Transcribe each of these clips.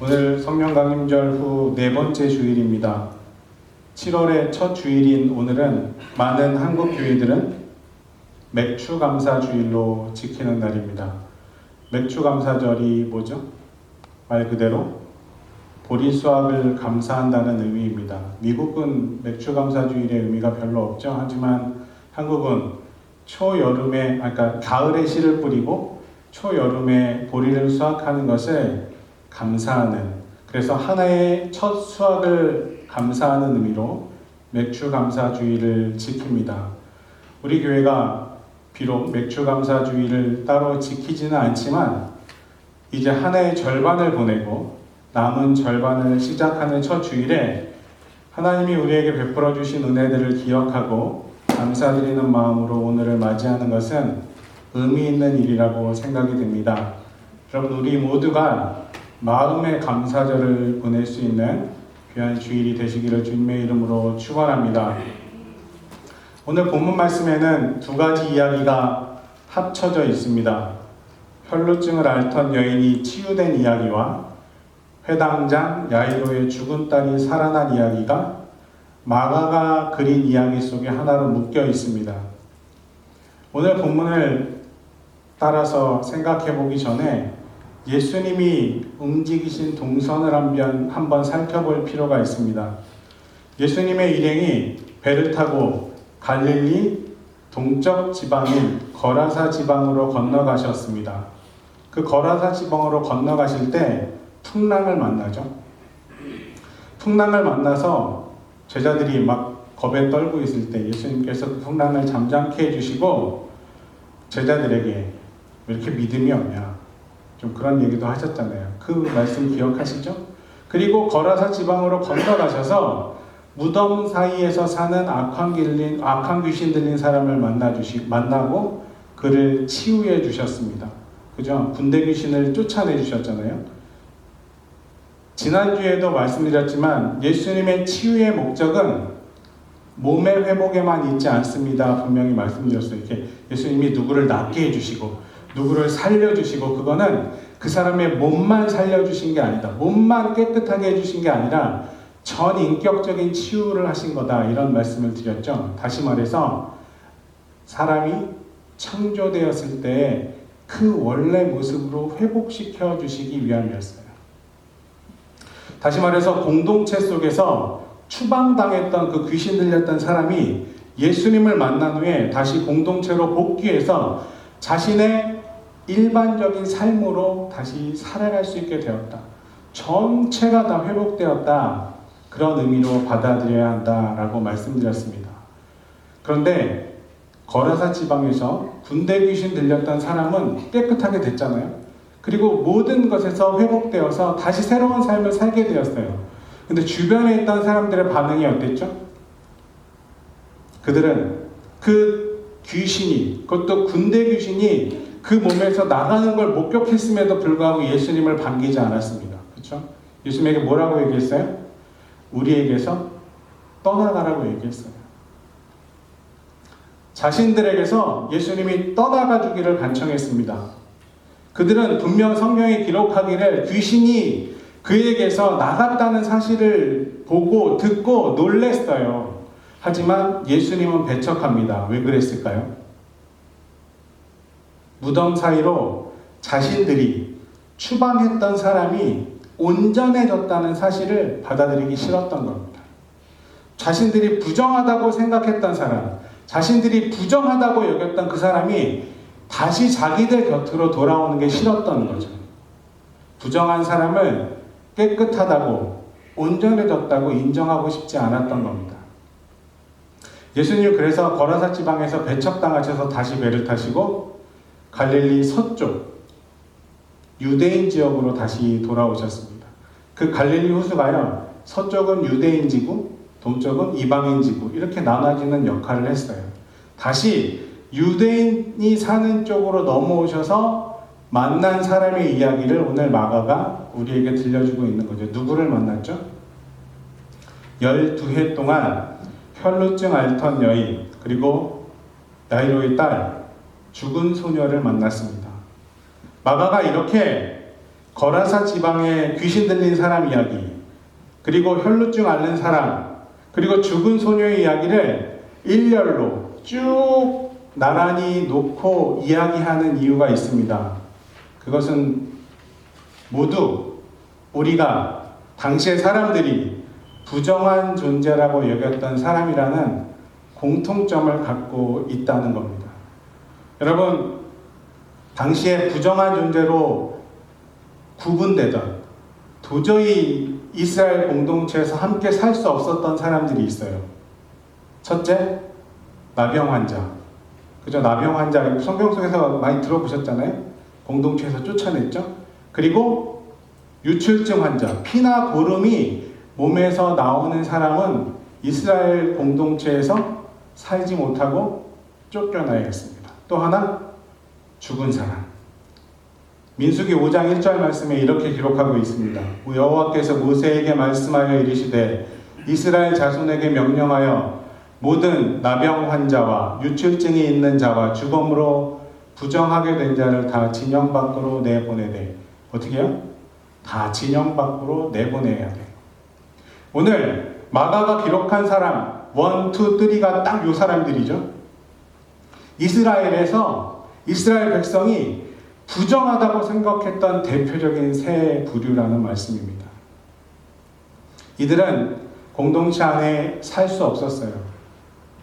오늘 성령 강림절 후 네 번째 주일입니다. 7월의 첫 주일인 오늘은 많은 한국 교회들은 맥주 감사 주일로 지키는 날입니다. 맥주 감사절이 뭐죠? 말 그대로 보리 수확을 감사한다는 의미입니다. 미국은 맥주 감사 주일의 의미가 별로 없죠. 하지만 한국은 가을에 씨를 뿌리고 초여름에 보리를 수확하는 것을 감사하는, 그래서 하나의 첫 수확을 감사하는 의미로 맥주 감사 주일을 지킵니다. 우리 교회가 비록 맥주 감사 주일을 따로 지키지는 않지만 이제 한 해의 절반을 보내고 남은 절반을 시작하는 첫 주일에 하나님이 우리에게 베풀어 주신 은혜들을 기억하고 감사드리는 마음으로 오늘을 맞이하는 것은 의미 있는 일이라고 생각이 됩니다. 여러분, 우리 모두가 마음의 감사절을 보낼 수 있는 귀한 주일이 되시기를 주님의 이름으로 축원합니다. 오늘 본문 말씀에는 두 가지 이야기가 합쳐져 있습니다. 혈루증을 앓던 여인이 치유된 이야기와 회당장 야이로의 죽은 딸이 살아난 이야기가 마가가 그린 이야기 속에 하나로 묶여 있습니다. 오늘 본문을 따라서 생각해 보기 전에 예수님이 움직이신 동선을 한번 살펴볼 필요가 있습니다. 예수님의 일행이 배를 타고 갈릴리 동쪽 지방인 거라사 지방으로 건너가셨습니다. 그 거라사 지방으로 건너가실 때 풍랑을 만나죠. 풍랑을 만나서 제자들이 막 겁에 떨고 있을 때 예수님께서 그 풍랑을 잠잠케 해주시고 제자들에게 왜 이렇게 믿음이 없냐, 좀 그런 얘기도 하셨잖아요. 그 말씀 기억하시죠? 그리고 거라사 지방으로 건너가셔서 무덤 사이에서 사는 악한 귀신 들린 사람을 만나고 그를 치유해 주셨습니다. 그죠? 군대 귀신을 쫓아내 주셨잖아요. 지난주에도 말씀드렸지만 예수님의 치유의 목적은 몸의 회복에만 있지 않습니다. 분명히 말씀드렸어요. 이렇게 예수님이 누구를 낫게 해주시고 누구를 살려주시고, 그거는 그 사람의 몸만 살려주신 게 아니다. 몸만 깨끗하게 해주신 게 아니라 전인격적인 치유를 하신 거다. 이런 말씀을 드렸죠. 다시 말해서 사람이 창조되었을 때 그 원래 모습으로 회복시켜 주시기 위함이었어요. 다시 말해서 공동체 속에서 추방당했던 그 귀신 들렸던 사람이 예수님을 만난 후에 다시 공동체로 복귀해서 자신의 일반적인 삶으로 다시 살아갈 수 있게 되었다. 전체가 다 회복되었다. 그런 의미로 받아들여야 한다라고 말씀드렸습니다. 그런데 거라사 지방에서 군대 귀신 들렸던 사람은 깨끗하게 됐잖아요. 그리고 모든 것에서 회복되어서 다시 새로운 삶을 살게 되었어요. 근데 주변에 있던 사람들의 반응이 어땠죠? 그들은 그 귀신이, 그것도 군대 귀신이 그 몸에서 나가는 걸 목격했음에도 불구하고 예수님을 반기지 않았습니다. 그렇죠? 예수님에게 뭐라고 얘기했어요? 우리에게서 떠나가라고 얘기했어요. 자신들에게서 예수님이 떠나가 주기를 간청했습니다. 그들은 분명 성경에 기록하기를 귀신이 그에게서 나갔다는 사실을 보고 듣고 놀랬어요. 하지만 예수님은 배척합니다. 왜 그랬을까요? 무덤 사이로 자신들이 추방했던 사람이 온전해졌다는 사실을 받아들이기 싫었던 겁니다. 자신들이 부정하다고 생각했던 사람, 자신들이 부정하다고 여겼던 그 사람이 다시 자기들 곁으로 돌아오는 게 싫었던 거죠. 부정한 사람을 깨끗하다고, 온전해졌다고 인정하고 싶지 않았던 겁니다. 예수님 그래서 거라사 지방에서 배척당하셔서 다시 배를 타시고 갈릴리 서쪽 유대인 지역으로 다시 돌아오셨습니다. 그 갈릴리 호수가요, 서쪽은 유대인 지구, 동쪽은 이방인 지구, 이렇게 나눠지는 역할을 했어요. 다시 유대인이 사는 쪽으로 넘어오셔서 만난 사람의 이야기를 오늘 마가가 우리에게 들려주고 있는 거죠. 누구를 만났죠? 12해 동안 혈루증 앓던 여인, 그리고 야이로의 딸, 죽은 소녀를 만났습니다. 마가가 이렇게 거라사 지방에 귀신 들린 사람 이야기, 그리고 혈루증 앓는 사람, 그리고 죽은 소녀의 이야기를 일렬로 쭉 나란히 놓고 이야기하는 이유가 있습니다. 그것은 모두 우리가 당시의 사람들이 부정한 존재라고 여겼던 사람이라는 공통점을 갖고 있다는 겁니다. 여러분, 당시에 부정한 존재로 구분되던, 도저히 이스라엘 공동체에서 함께 살 수 없었던 사람들이 있어요. 첫째, 나병 환자. 그죠? 나병 환자. 성경 속에서 많이 들어보셨잖아요? 공동체에서 쫓아냈죠? 그리고 유출증 환자. 피나 고름이 몸에서 나오는 사람은 이스라엘 공동체에서 살지 못하고 쫓겨나야겠습니다. 또 하나, 죽은 사람. 민수기 5장 1절 말씀에 이렇게 기록하고 있습니다. 여호와께서 모세에게 말씀하여 이르시되 이스라엘 자손에게 명령하여 모든 나병 환자와 유출증이 있는 자와 죽음으로 부정하게 된 자를 다 진영 밖으로 내보내되. 어떻게 해요? 다 진영 밖으로 내보내야 돼. 오늘 마가가 기록한 사람 1, 2, 3가 딱 요 사람들이죠. 이스라엘에서 이스라엘 백성이 부정하다고 생각했던 대표적인 세 부류라는 말씀입니다. 이들은 공동체 안에 살 수 없었어요.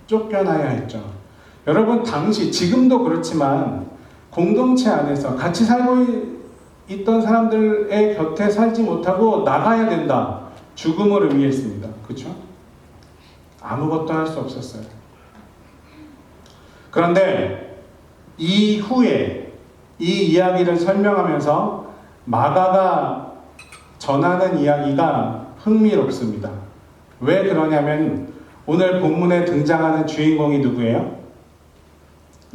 쫓겨나야 했죠. 여러분, 당시, 지금도 그렇지만 공동체 안에서 같이 살고 있던 사람들의 곁에 살지 못하고 나가야 된다. 죽음을 의미했습니다. 그렇죠? 아무것도 할 수 없었어요. 그런데 이후에 이 이야기를 설명하면서 마가가 전하는 이야기가 흥미롭습니다. 왜 그러냐면 오늘 본문에 등장하는 주인공이 누구예요?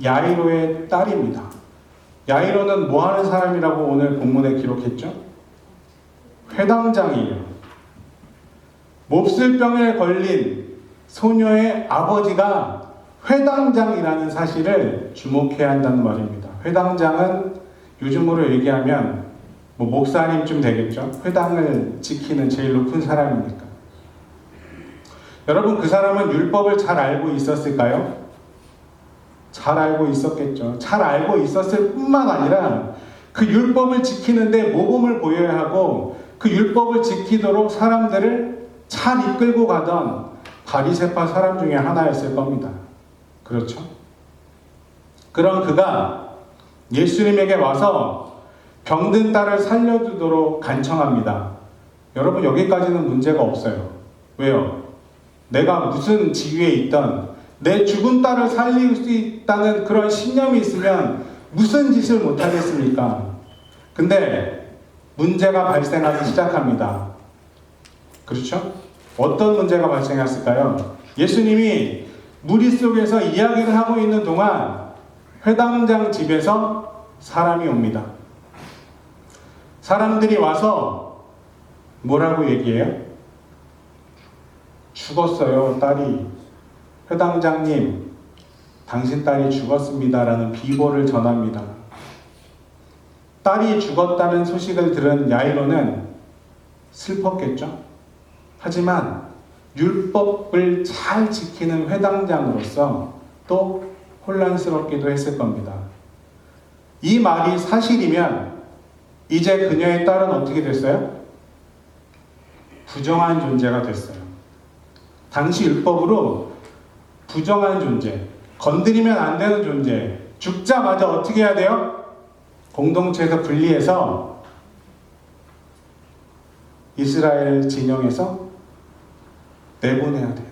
야이로의 딸입니다. 야이로는 뭐 하는 사람이라고 오늘 본문에 기록했죠? 회당장이에요. 몹쓸병에 걸린 소녀의 아버지가 회당장이라는 사실을 주목해야 한다는 말입니다. 회당장은 요즘으로 얘기하면 뭐 목사님쯤 되겠죠. 회당을 지키는 제일 높은 사람이니까. 여러분, 그 사람은 율법을 잘 알고 있었을까요? 잘 알고 있었겠죠. 잘 알고 있었을 뿐만 아니라 그 율법을 지키는데 모범을 보여야 하고 그 율법을 지키도록 사람들을 잘 이끌고 가던 바리새파 사람 중에 하나였을 겁니다. 그렇죠? 그런 그가 예수님에게 와서 병든 딸을 살려주도록 간청합니다. 여러분, 여기까지는 문제가 없어요. 왜요? 내가 무슨 지위에 있던 내 죽은 딸을 살릴 수 있다는 그런 신념이 있으면 무슨 짓을 못하겠습니까? 근데 문제가 발생하기 시작합니다. 그렇죠? 어떤 문제가 발생했을까요? 예수님이 무리 속에서 이야기를 하고 있는 동안 회당장 집에서 사람이 옵니다. 사람들이 와서 뭐라고 얘기해요? 죽었어요, 딸이. 회당장님, 당신 딸이 죽었습니다라는 비보를 전합니다. 딸이 죽었다는 소식을 들은 야이로는 슬펐겠죠? 하지만 율법을 잘 지키는 회당장으로서 또 혼란스럽기도 했을 겁니다. 이 말이 사실이면 이제 그녀의 딸은 어떻게 됐어요? 부정한 존재가 됐어요. 당시 율법으로 부정한 존재, 건드리면 안 되는 존재, 죽자마자 어떻게 해야 돼요? 공동체에서 분리해서 이스라엘 진영에서 내보내야 돼요.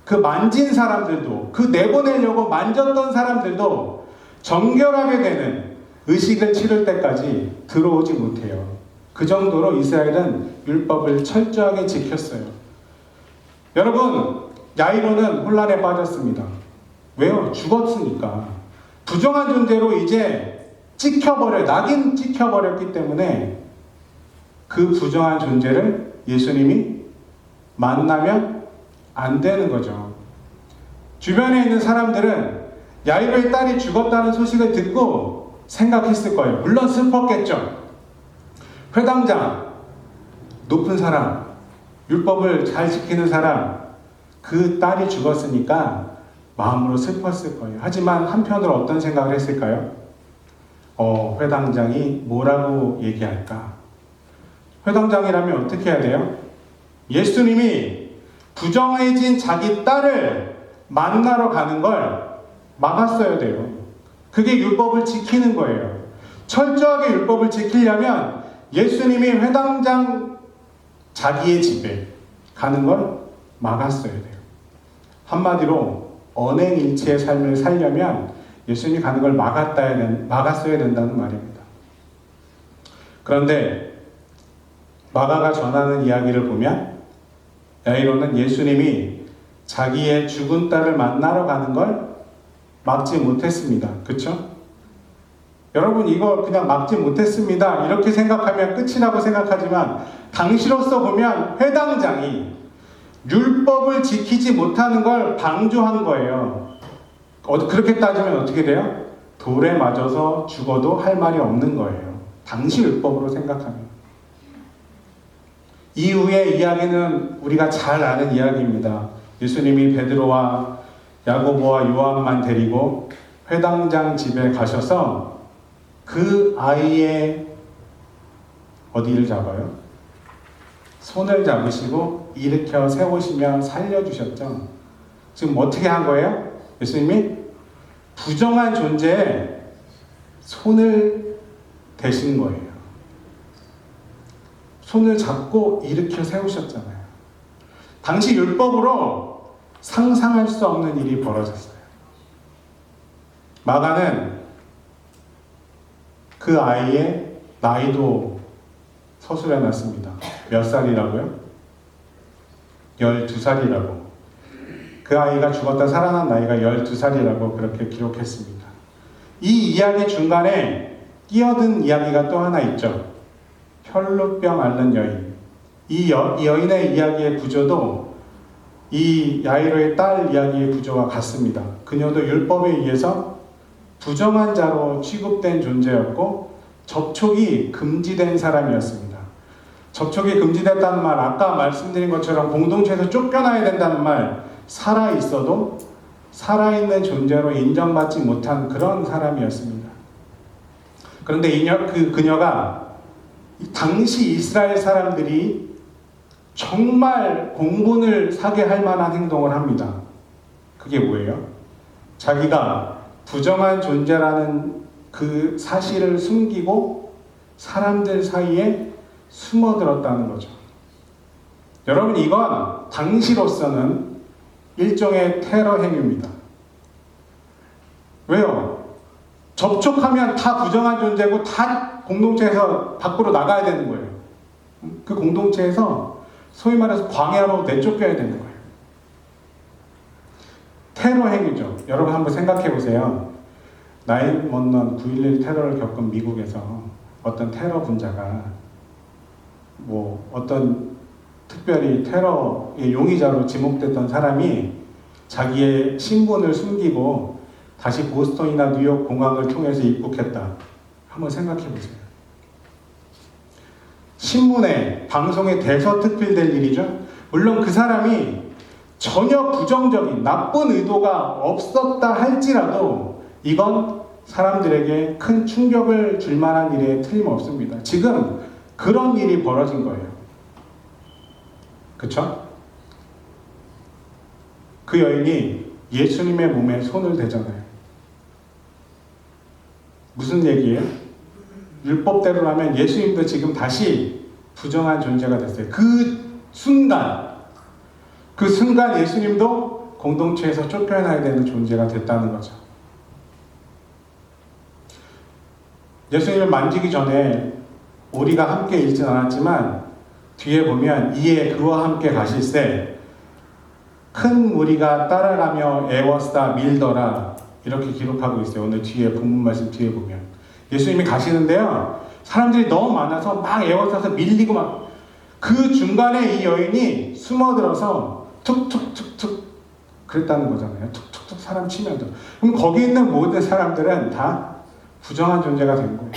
그 만진 사람들도, 그 내보내려고 만졌던 사람들도 정결하게 되는 의식을 치를 때까지 들어오지 못해요. 그 정도로 이스라엘은 율법을 철저하게 지켰어요. 여러분, 야이로는 혼란에 빠졌습니다. 왜요? 죽었으니까. 부정한 존재로 이제 낙인 찍혀버렸기 때문에 그 부정한 존재를 예수님이 만나면 안 되는 거죠. 주변에 있는 사람들은 야이로의 딸이 죽었다는 소식을 듣고 생각했을 거예요. 물론 슬펐겠죠. 회당장, 높은 사람, 율법을 잘 지키는 사람, 그 딸이 죽었으니까 마음으로 슬펐을 거예요. 하지만 한편으로 어떤 생각을 했을까요? 회당장이 뭐라고 얘기할까? 회당장이라면 어떻게 해야 돼요? 예수님이 부정해진 자기 딸을 만나러 가는 걸 막았어야 돼요. 그게 율법을 지키는 거예요. 철저하게 율법을 지키려면 예수님이 회당장 자기의 집에 가는 걸 막았어야 돼요. 한마디로 언행일치의 삶을 살려면 예수님이 가는 걸 막았어야 된다는 말입니다. 그런데 마가가 전하는 이야기를 보면 야이로는 예수님이 자기의 죽은 딸을 만나러 가는 걸 막지 못했습니다. 그렇죠? 여러분, 이거 그냥 막지 못했습니다 이렇게 생각하면 끝이라고 생각하지만 당시로서 보면 회당장이 율법을 지키지 못하는 걸 방조한 거예요. 그렇게 따지면 어떻게 돼요? 돌에 맞아서 죽어도 할 말이 없는 거예요. 당시 율법으로 생각하면. 이후의 이야기는 우리가 잘 아는 이야기입니다. 예수님이 베드로와 야고보와 요한만 데리고 회당장 집에 가셔서 그 아이의 어디를 잡아요? 손을 잡으시고 일으켜 세우시며 살려주셨죠. 지금 어떻게 한 거예요? 예수님이 부정한 존재에 손을 대신 거예요. 손을 잡고 일으켜 세우셨잖아요. 당시 율법으로 상상할 수 없는 일이 벌어졌어요. 마가는 그 아이의 나이도 서술해 놨습니다. 몇 살이라고요? 12살이라고. 그 아이가 죽었다 살아난 나이가 12살이라고 그렇게 기록했습니다. 이 이야기 중간에 끼어든 이야기가 또 하나 있죠. 혈루병 앓는 여인. 이 여인의 이야기의 구조도 이 야이로의 딸 이야기의 구조와 같습니다. 그녀도 율법에 의해서 부정한 자로 취급된 존재였고 접촉이 금지된 사람이었습니다. 접촉이 금지됐다는 말, 아까 말씀드린 것처럼 공동체에서 쫓겨나야 된다는 말, 살아있어도 살아있는 존재로 인정받지 못한 그런 사람이었습니다. 그런데 그녀가 당시 이스라엘 사람들이 정말 공분을 사게 할 만한 행동을 합니다. 그게 뭐예요? 자기가 부정한 존재라는 그 사실을 숨기고 사람들 사이에 숨어들었다는 거죠. 여러분, 이건 당시로서는 일종의 테러 행위입니다. 왜요? 접촉하면 다 부정한 존재고 다 공동체에서 밖으로 나가야 되는 거예요. 그 공동체에서 소위 말해서 광야로 내쫓겨야 되는 거예요. 테러 행위죠. 여러분 한번 생각해 보세요. 나이 못넌 9.11 테러를 겪은 미국에서 어떤 테러 분자가 어떤 특별히 테러의 용의자로 지목됐던 사람이 자기의 신분을 숨기고 다시 보스턴이나 뉴욕 공항을 통해서 입국했다. 한번 생각해 보세요. 신문에, 방송에 대서특필될 일이죠. 물론 그 사람이 전혀 부정적인 나쁜 의도가 없었다 할지라도 이건 사람들에게 큰 충격을 줄 만한 일에 틀림없습니다. 지금 그런 일이 벌어진 거예요. 그쵸? 그 여인이 예수님의 몸에 손을 대잖아요. 무슨 얘기예요? 율법대로라면 예수님도 지금 다시 부정한 존재가 됐어요. 그 순간 예수님도 공동체에서 쫓겨나야 되는 존재가 됐다는 거죠. 예수님을 만지기 전에 우리가 함께 읽진 않았지만 뒤에 보면 이에 그와 함께 가실새 큰 무리가 따라가며 애워싸 밀더라 이렇게 기록하고 있어요. 오늘 뒤에 본문 말씀 뒤에 보면 예수님이 가시는데요, 사람들이 너무 많아서 막 애워싸서 밀리고 막 그 중간에 이 여인이 숨어들어서 툭툭툭툭 그랬다는 거잖아요. 툭툭툭 사람 치면서. 그럼 거기 있는 모든 사람들은 다 부정한 존재가 된 거예요.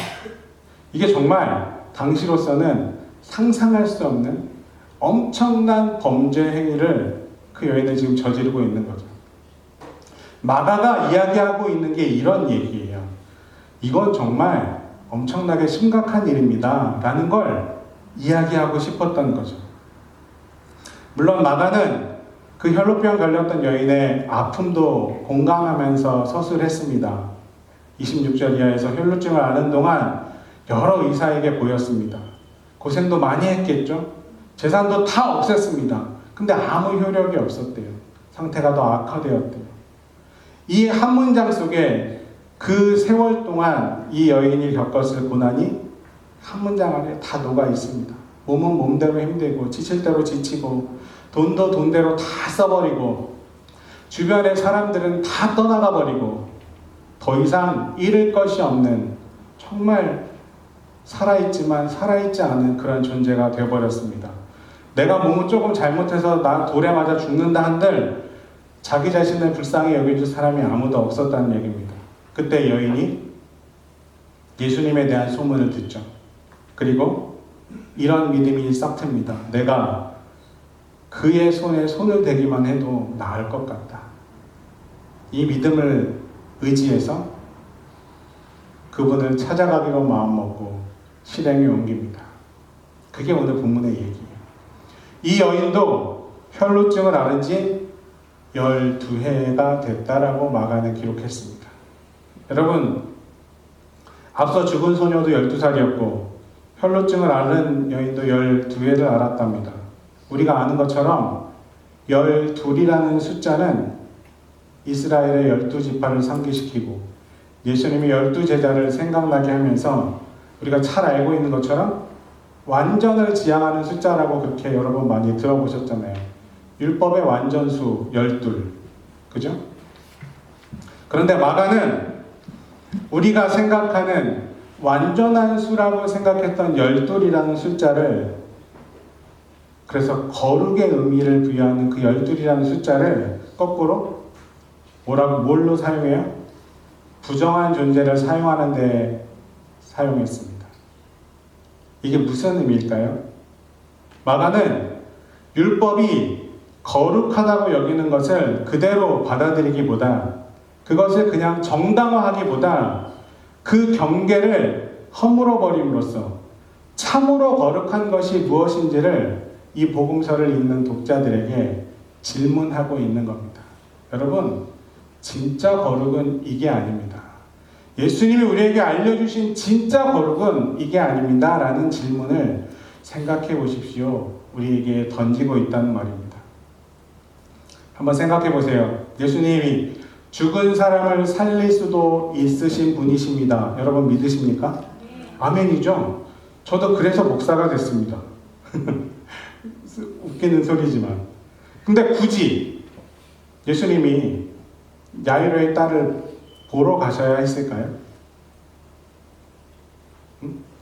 이게 정말 당시로서는 상상할 수 없는 엄청난 범죄 행위를 그 여인은 지금 저지르고 있는 거죠. 마가가 이야기하고 있는 게 이런 얘기예요. 이건 정말 엄청나게 심각한 일입니다 라는 걸 이야기하고 싶었던 거죠. 물론 마가는 그 혈루병 걸렸던 여인의 아픔도 공감하면서 서술했습니다. 26절 이하에서 혈루증을 앓는 동안 여러 의사에게 보였습니다. 고생도 많이 했겠죠? 재산도 다 없앴습니다. 근데 아무 효력이 없었대요. 상태가 더 악화되었대요. 이 한 문장 속에 그 세월 동안 이 여인이 겪었을 고난이 한 문장 안에 다 녹아 있습니다. 몸은 몸대로 힘들고 지칠 대로 지치고 돈도 돈대로 다 써버리고 주변의 사람들은 다 떠나가 버리고 더 이상 잃을 것이 없는 정말 살아있지만 살아있지 않은 그런 존재가 되어버렸습니다. 내가 몸을 조금 잘못해서 나 돌에 맞아 죽는다 한들 자기 자신을 불쌍히 여겨줄 사람이 아무도 없었다는 얘기입니다. 그때 여인이 예수님에 대한 소문을 듣죠. 그리고 이런 믿음이 싹 틉니다. 내가 그의 손에 손을 대기만 해도 나을 것 같다. 이 믿음을 의지해서 그분을 찾아가기로 마음먹고 실행에 옮깁니다. 그게 오늘 본문의 얘기예요. 이 여인도 혈루증을 앓은 지 12해가 됐다라고 마가는 기록했습니다. 여러분, 앞서 죽은 소녀도 12살이었고 혈루증을 앓은 여인도 12해를 앓았답니다. 우리가 아는 것처럼 12이라는 숫자는 이스라엘의 12지파를 상기시키고 예수님이 12제자를 생각나게 하면서 우리가 잘 알고 있는 것처럼 완전을 지향하는 숫자라고 그렇게 여러 번 많이 들어보셨잖아요. 율법의 완전수 12. 그죠? 그런데 마가는 우리가 생각하는 완전한 수라고 생각했던 12이라는 숫자를, 그래서 거룩의 의미를 부여하는 그 12이라는 숫자를 거꾸로 뭘로 사용해요? 부정한 존재를 사용하는 데 사용했습니다. 이게 무슨 의미일까요? 마가는 율법이 거룩하다고 여기는 것을 그대로 받아들이기보다, 그것을 그냥 정당화하기보다 그 경계를 허물어 버림으로써 참으로 거룩한 것이 무엇인지를 이 복음서를 읽는 독자들에게 질문하고 있는 겁니다. 여러분, 진짜 거룩은 이게 아닙니다. 예수님이 우리에게 알려주신 진짜 거룩은 이게 아닙니다 라는 질문을 생각해 보십시오. 우리에게 던지고 있다는 말입니다. 한번 생각해 보세요. 예수님이 죽은 사람을 살릴 수도 있으신 분이십니다. 여러분 믿으십니까? 아멘이죠? 저도 그래서 목사가 됐습니다. 웃기는 소리지만. 근데 굳이 예수님이 야이로의 딸을 보러 가셔야 했을까요?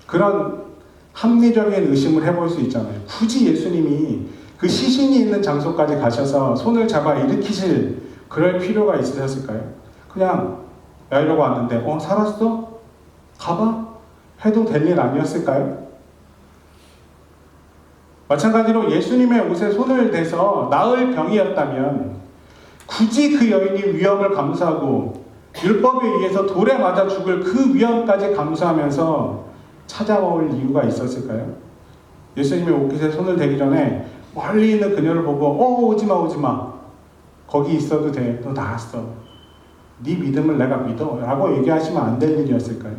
그런 합리적인 의심을 해볼 수 있잖아요. 굳이 예수님이 그 시신이 있는 장소까지 가셔서 손을 잡아 일으키실 그럴 필요가 있으셨을까요? 그냥 야이로가 왔는데 살았어? 가봐? 해도 될 일 아니었을까요? 마찬가지로 예수님의 옷에 손을 대서 나을 병이었다면 굳이 그 여인이 위험을 감수하고 율법에 의해서 돌에 맞아 죽을 그 위험까지 감수하면서 찾아올 이유가 있었을까요? 예수님의 옷깃에 손을 대기 전에 멀리 있는 그녀를 보고 오지마 오지마, 거기 있어도 돼, 너 나았어, 네 믿음을 내가 믿어 라고 얘기하시면 안 될 일이었을까요?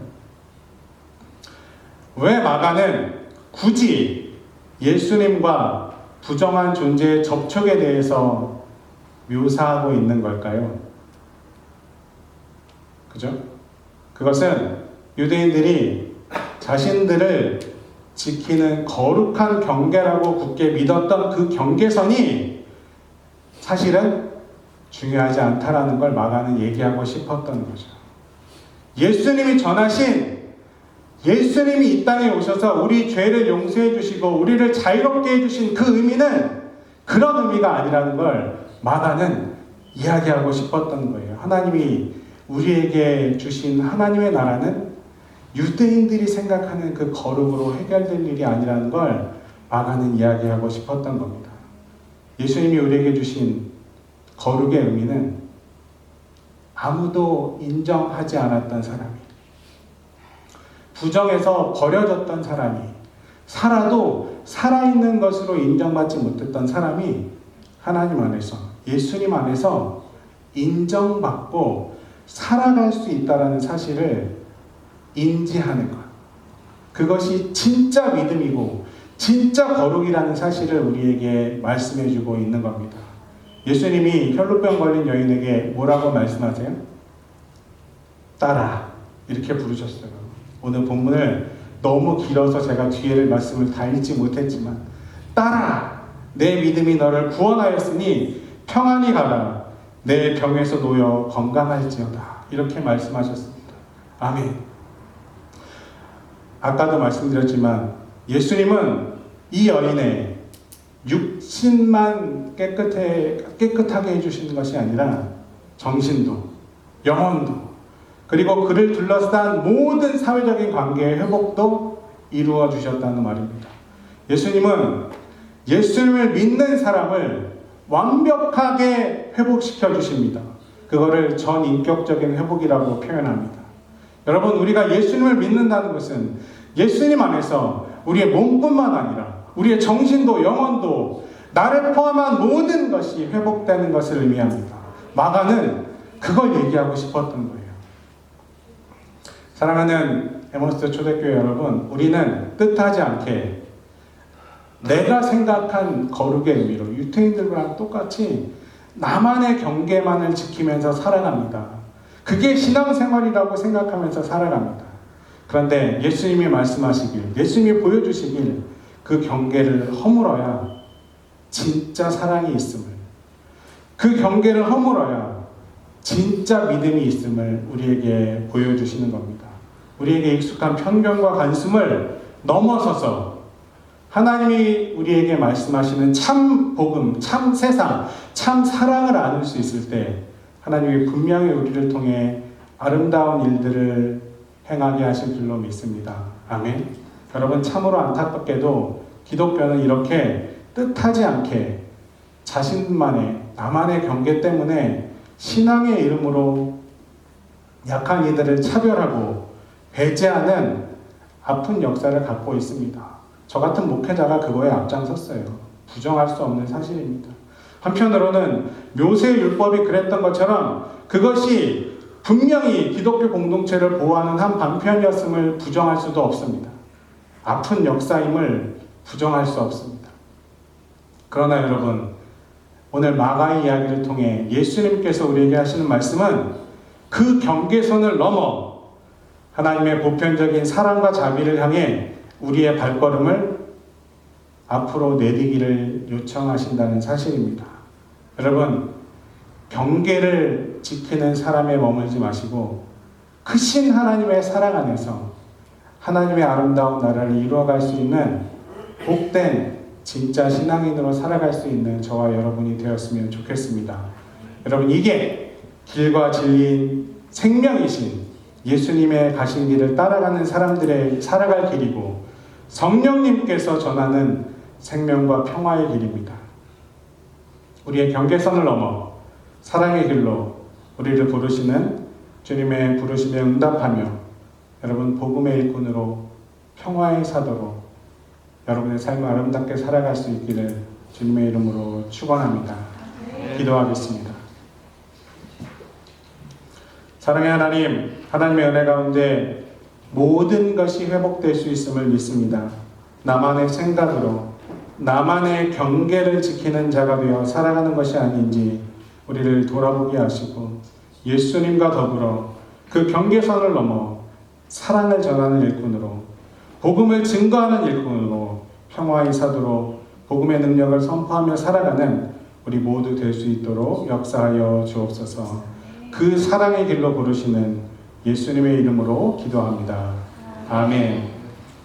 왜 마가는 굳이 예수님과 부정한 존재의 접촉에 대해서 묘사하고 있는 걸까요? 그죠? 그것은 유대인들이 자신들을 지키는 거룩한 경계라고 굳게 믿었던 그 경계선이 사실은 중요하지 않다라는 걸 마가는 얘기하고 싶었던 거죠. 예수님이 전하신, 예수님이 이 땅에 오셔서 우리 죄를 용서해 주시고 우리를 자유롭게 해주신 그 의미는 그런 의미가 아니라는 걸 마가는 이야기하고 싶었던 거예요. 하나님이 우리에게 주신 하나님의 나라는 유대인들이 생각하는 그 거룩으로 해결될 일이 아니라는 걸 마가는 이야기하고 싶었던 겁니다. 예수님이 우리에게 주신 거룩의 의미는 아무도 인정하지 않았던 사람이, 부정해서 버려졌던 사람이, 살아도 살아있는 것으로 인정받지 못했던 사람이 하나님 안에서, 예수님 안에서 인정받고 살아갈 수 있다는 사실을 인지하는 것. 그것이 진짜 믿음이고 진짜 거룩이라는 사실을 우리에게 말씀해주고 있는 겁니다. 예수님이 혈루병 걸린 여인에게 뭐라고 말씀하세요? 따라, 이렇게 부르셨어요. 오늘 본문을 너무 길어서 제가 뒤에 말씀을 다 읽지 못했지만, 따라, 내 믿음이 너를 구원하였으니 평안히 가라. 내 병에서 놓여 건강할지어다. 이렇게 말씀하셨습니다. 아멘. 아까도 말씀드렸지만 예수님은 이 여인의 육신만 깨끗하게 해주시는 것이 아니라 정신도, 영혼도, 그리고 그를 둘러싼 모든 사회적인 관계의 회복도 이루어 주셨다는 말입니다. 예수님은 예수님을 믿는 사람을 완벽하게 회복시켜 주십니다. 그거를 전인격적인 회복이라고 표현합니다. 여러분, 우리가 예수님을 믿는다는 것은 예수님 안에서 우리의 몸뿐만 아니라 우리의 정신도 영혼도 나를 포함한 모든 것이 회복되는 것을 의미합니다. 마가는 그걸 얘기하고 싶었던 거예요. 사랑하는 에머스 초대교회 여러분, 우리는 뜻하지 않게 내가 생각한 거룩의 의미로 유태인들과 똑같이 나만의 경계만을 지키면서 살아갑니다. 그게 신앙생활이라고 생각하면서 살아갑니다. 그런데 예수님이 말씀하시길, 예수님이 보여주시길 그 경계를 허물어야 진짜 사랑이 있음을, 그 경계를 허물어야 진짜 믿음이 있음을 우리에게 보여주시는 겁니다. 우리에게 익숙한 편견과 간숨을 넘어서서 하나님이 우리에게 말씀하시는 참 복음, 참 세상, 참 사랑을 나눌 수 있을 때 하나님이 분명히 우리를 통해 아름다운 일들을 행하게 하실 줄로 믿습니다. 아멘. 여러분, 참으로 안타깝게도 기독교는 이렇게 뜻하지 않게 자신만의, 나만의 경계 때문에 신앙의 이름으로 약한 이들을 차별하고 배제하는 아픈 역사를 갖고 있습니다. 저 같은 목회자가 그거에 앞장섰어요. 부정할 수 없는 사실입니다. 한편으로는 모세율법이 그랬던 것처럼 그것이 분명히 기독교 공동체를 보호하는 한 방편이었음을 부정할 수도 없습니다. 아픈 역사임을 부정할 수 없습니다. 그러나 여러분, 오늘 마가의 이야기를 통해 예수님께서 우리에게 하시는 말씀은 그 경계선을 넘어 하나님의 보편적인 사랑과 자비를 향해 우리의 발걸음을 앞으로 내디기를 요청하신다는 사실입니다. 여러분, 경계를 지키는 사람에 머물지 마시고 크신 하나님의 사랑 안에서 하나님의 아름다운 나라를 이루어갈 수 있는 복된 진짜 신앙인으로 살아갈 수 있는 저와 여러분이 되었으면 좋겠습니다. 여러분, 이게 길과 진리인 생명이신 예수님의 가신 길을 따라가는 사람들의 살아갈 길이고 성령님께서 전하는 생명과 평화의 길입니다. 우리의 경계선을 넘어 사랑의 길로 우리를 부르시는 주님의 부르심에 응답하며 여러분, 복음의 일꾼으로 평화의 사도로 여러분의 삶을 아름답게 살아갈 수 있기를 주님의 이름으로 축원합니다. 기도하겠습니다. 사랑의 하나님, 하나님의 은혜 가운데 모든 것이 회복될 수 있음을 믿습니다. 나만의 생각으로 나만의 경계를 지키는 자가 되어 살아가는 것이 아닌지 우리를 돌아보게 하시고 예수님과 더불어 그 경계선을 넘어 사랑을 전하는 일꾼으로, 복음을 증거하는 일꾼으로, 평화의 사도로 복음의 능력을 선포하며 살아가는 우리 모두 될 수 있도록 역사하여 주옵소서. 그 사랑의 길로 부르시는 예수님의 이름으로 기도합니다. 아멘.